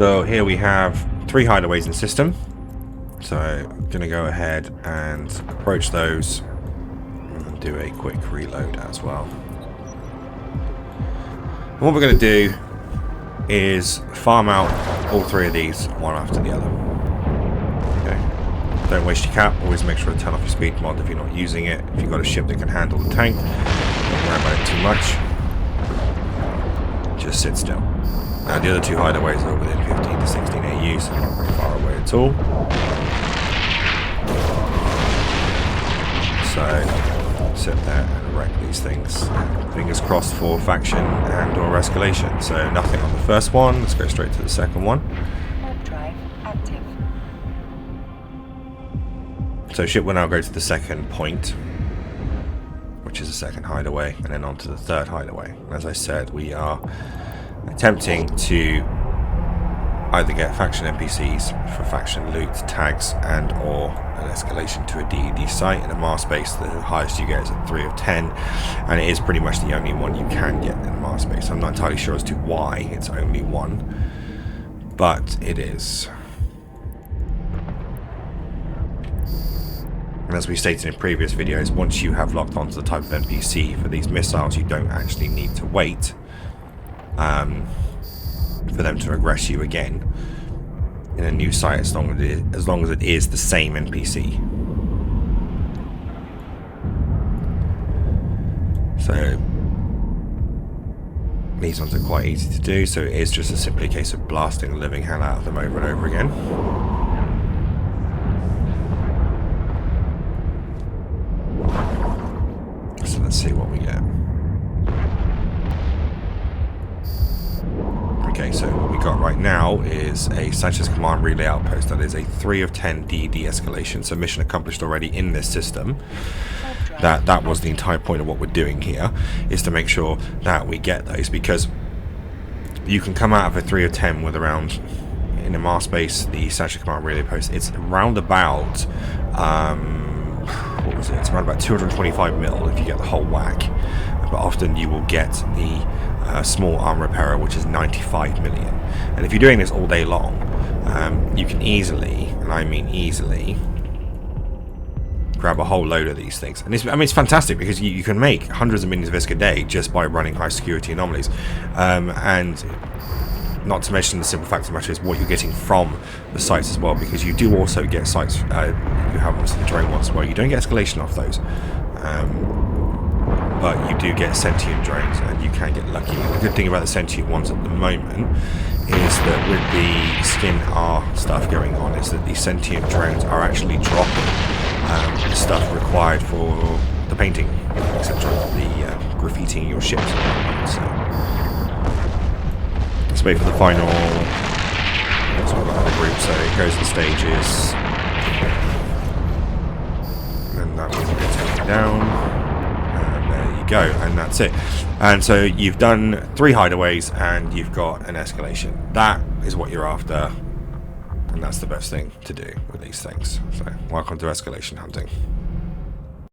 So here we have 3 hideaways in the system. So I'm going to go ahead and approach those and do a quick reload as well. And what we're going to do is farm out all 3 of these one after the other. Okay. Don't waste your cap. Always make sure to turn off your speed mod if you're not using it. If you've got a ship that can handle the tank, don't worry about it too much. Just sit still. Now the other 2 hideaways are within 15 to 16 AU, so not very far away at all. So sit there and wreck these things. Fingers crossed for faction and or escalation. So nothing on the first one. Let's go straight to the second one. Warp drive active. So ship will now go to the second point, which is the second hideaway, and then on to the third hideaway. As I said, we are attempting to either get faction NPCs for faction loot, tags, and or an escalation to a DED site. In a Mars base, the highest you get is at 3 of 10, and it is pretty much the only one you can get in Mars base. I'm not entirely sure as to why it's only one, but it is. And as we stated in previous videos, once you have locked onto the type of NPC for these missiles, you don't actually need to wait for them to aggress you again in a new site, as long as it is the same NPC. So these ones are quite easy to do, so it is just simply a case of blasting the living hell out of them over and over again. So let's see what we get. Okay, so what we got right now is a Sansha's Command Relay Outpost. That is a 3 of 10 DD escalation. So mission accomplished already in this system. That was the entire point of what we're doing here, is to make sure that we get those, because you can come out of a 3 of 10 with around, in a Mars base, the Sansha Command Relay Post, it's around about what was it? It's around about 225 mil if you get the whole whack. But often you will get the small arm repairer, which is 95 million. And if you're doing this all day long, you can easily, and I mean easily, grab a whole load of these things. And it's fantastic, because you can make hundreds of millions of ISK a day just by running high security anomalies. And not to mention the simple fact of the matter is what you're getting from the sites as well, because you do also get sites, you have obviously the drone ones where you don't get escalation off those. But you do get sentient drones, and you can get lucky. And the good thing about the sentient ones at the moment is that with the skin R stuff going on, is that the sentient drones are actually dropping the stuff required for the painting, etc., the graffitiing your ships. So let's wait for the final. That's what we've got the group, so it goes in stages, and that will get taken down. Go, and that's it. And so you've done 3 hideaways and you've got an escalation. That is what you're after, and that's the best thing to do with these things. So welcome to escalation hunting.